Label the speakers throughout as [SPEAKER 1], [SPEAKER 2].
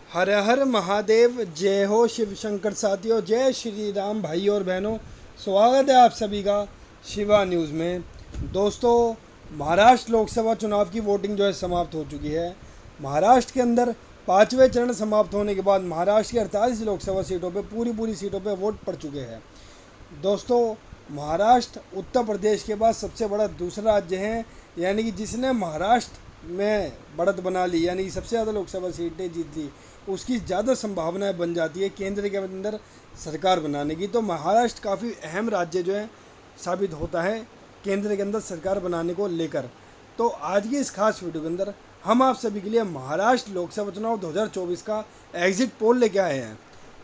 [SPEAKER 1] हर हर महादेव, जय हो शिव शंकर साथियों, जय श्री राम भाई और बहनों। स्वागत है आप सभी का शिवा न्यूज़ में। दोस्तों, महाराष्ट्र लोकसभा चुनाव की वोटिंग जो है समाप्त हो चुकी है। महाराष्ट्र के अंदर पाँचवें चरण समाप्त होने के बाद महाराष्ट्र की 48 लोकसभा सीटों पे पूरी सीटों पे वोट पड़ चुके हैं। दोस्तों, महाराष्ट्र उत्तर प्रदेश के बाद सबसे बड़ा दूसरा राज्य है, यानी कि जिसने महाराष्ट्र में बढ़त बना ली, यानी कि सबसे ज़्यादा लोकसभा सीटें जीत ली, उसकी ज़्यादा संभावनाएं बन जाती है केंद्र के अंदर सरकार बनाने की। तो महाराष्ट्र काफ़ी अहम राज्य जो है साबित होता है केंद्र के अंदर सरकार बनाने को लेकर। तो आज की इस खास वीडियो के अंदर हम आप सभी के लिए महाराष्ट्र लोकसभा चुनाव 2024 का एग्जिट पोल लेके आए हैं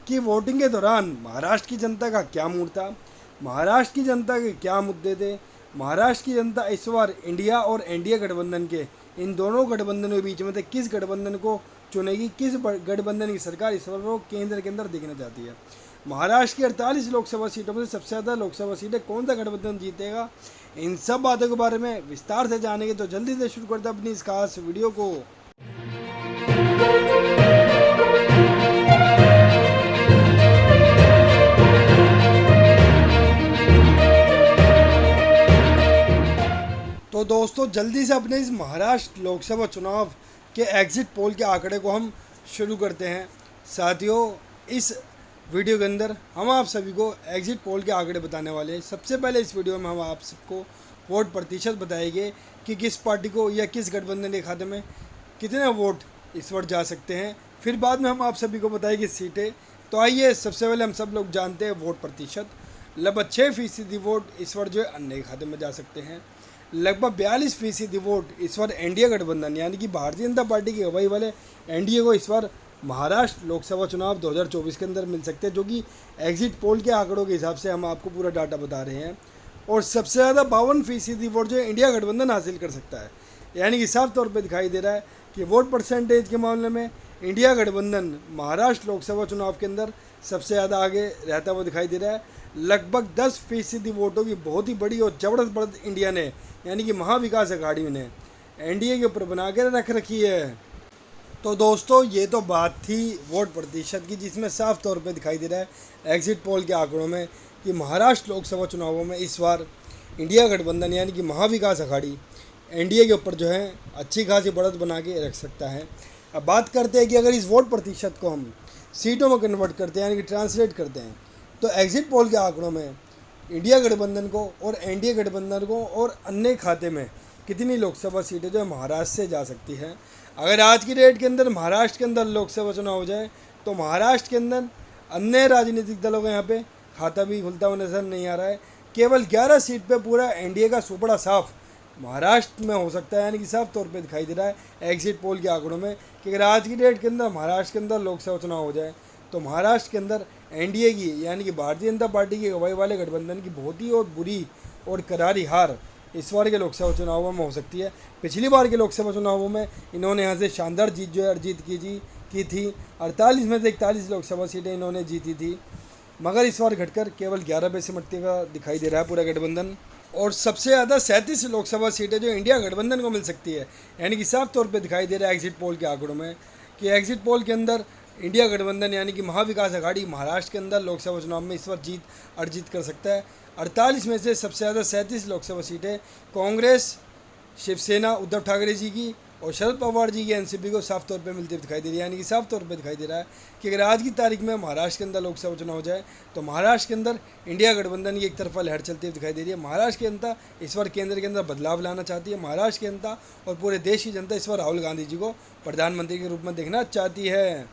[SPEAKER 1] कि वोटिंग के दौरान महाराष्ट्र की जनता का क्या मूड था, महाराष्ट्र की जनता के क्या मुद्दे थे, महाराष्ट्र की जनता इस बार इंडिया और एनडीए गठबंधन के इन दोनों गठबंधनों के बीच में थे, किस गठबंधन को चुनेगी, किस गठबंधन की सरकार इस बार वो केंद्र के अंदर देखना चाहती है। महाराष्ट्र की 48 लोकसभा सीटों में से सबसे ज़्यादा लोकसभा सीटें कौन सा गठबंधन जीतेगा, इन सब बातों के बारे में विस्तार से जानेंगे। तो जल्दी से शुरू करते हैं अपनी इस खास वीडियो को। तो दोस्तों, जल्दी से अपने इस महाराष्ट्र लोकसभा चुनाव के एग्जिट पोल के आंकड़े को हम शुरू करते हैं। साथियों, इस वीडियो के अंदर हम आप सभी को एग्जिट पोल के आंकड़े बताने वाले हैं। सबसे पहले इस वीडियो में हम आप सबको वोट प्रतिशत बताएंगे कि किस पार्टी को या किस गठबंधन के खाते में कितने वोट इस बार जा सकते हैं। फिर बाद में हम आप सभी को बताएंगे सीटें। तो आइए, सबसे पहले हम सब लोग जानते हैं वोट प्रतिशत। लगभग 6% वोट इस बार जो है अन्य के खाते में जा सकते हैं। लगभग 42% वोट इस बार एनडीए गठबंधन यानी कि भारतीय जनता पार्टी की अगुवाई वाले एनडीए को इस बार महाराष्ट्र लोकसभा चुनाव 2024 के अंदर मिल सकते हैं, जो कि एग्जिट पोल के आंकड़ों के हिसाब से हम आपको पूरा डाटा बता रहे हैं। और सबसे ज़्यादा 52% वोट जो है इंडिया गठबंधन हासिल कर सकता है, यानी कि साफ तौर पर दिखाई दे रहा है कि वोट परसेंटेज के मामले में इंडिया गठबंधन महाराष्ट्र लोकसभा चुनाव के अंदर सबसे ज़्यादा आगे रहता हुआ दिखाई दे रहा है। लगभग 10% वोटों की बहुत ही बड़ी और ज़बरदस्त बढ़त इंडिया ने, यानी कि महाविकास अघाड़ी ने एनडीए के ऊपर बना के रख रखी है। तो दोस्तों, ये तो बात थी वोट प्रतिशत की, जिसमें साफ तौर पे दिखाई दे रहा है एग्जिट पोल के आंकड़ों में कि महाराष्ट्र लोकसभा चुनावों में इस बार इंडिया गठबंधन यानी कि महाविकास अघाड़ी एनडीए के ऊपर जो है अच्छी खासी बढ़त बना के रख सकता है। अब बात करते हैं कि अगर इस वोट प्रतिशत को हम सीटों में कन्वर्ट करते हैं, यानी कि ट्रांसलेट करते हैं, तो एग्जिट पोल के आंकड़ों में इंडिया गठबंधन को और एनडीए गठबंधन को और अन्य खाते में कितनी लोकसभा सीटें जो है महाराष्ट्र से जा सकती हैं। अगर आज की डेट के अंदर महाराष्ट्र के अंदर लोकसभा चुनाव हो जाए तो महाराष्ट्र के अंदर अन्य राजनीतिक दलों का यहाँ पे खाता भी खुलता हुआ नजर नहीं आ रहा है। केवल 11 सीट पे पूरा एनडीए का सुपड़ा साफ महाराष्ट्र में हो सकता है, यानी कि साफ तौर पे दिखाई दे रहा है एग्जिट पोल के आंकड़ों में कि अगर आज की डेट के अंदर महाराष्ट्र के अंदर लोकसभा चुनाव हो जाए तो महाराष्ट्र के अंदर एनडीए की यानी कि भारतीय जनता पार्टी की अगुवाई वाले गठबंधन की बहुत ही और बुरी और करारी हार इस बार के लोकसभा चुनावों में हो सकती है। पिछली बार के लोकसभा चुनावों में इन्होंने यहाँ से शानदार जीत जो है अर्जित की थी। 48 में से 41 लोकसभा सीटें इन्होंने जीती थी, मगर इस बार घटकर केवल 11 पे सिमटते का दिखाई दे रहा है पूरा गठबंधन। और सबसे ज़्यादा 37 लोकसभा सीटें जो इंडिया गठबंधन को मिल सकती है, यानी कि साफ तौर पर दिखाई दे रहा है एग्जिट पोल के आंकड़ों में कि एग्जिट पोल के अंदर इंडिया गठबंधन यानी कि महाविकास अघाड़ी महाराष्ट्र के अंदर लोकसभा चुनाव में इस बार जीत अर्जित कर सकता है। 48 में से सबसे ज़्यादा 37 लोकसभा सीटें कांग्रेस, शिवसेना उद्धव ठाकरे जी की और शरद पवार जी की एनसीपी को साफ तौर पे मिलती दिखाई दे रही है, यानी कि साफ तौर पे दिखाई दे रहा है कि अगर आज की तारीख में महाराष्ट्र के अंदर लोकसभा चुनाव हो जाए तो महाराष्ट्र के अंदर इंडिया गठबंधन की एक तरफा लहर चलती हुई दिखाई दे रही है। महाराष्ट्र की जनता इस बार केंद्र के अंदर बदलाव लाना चाहती है। महाराष्ट्र की जनता और पूरे देश की जनता इस बार राहुल गांधी जी को प्रधानमंत्री के रूप में देखना चाहती है।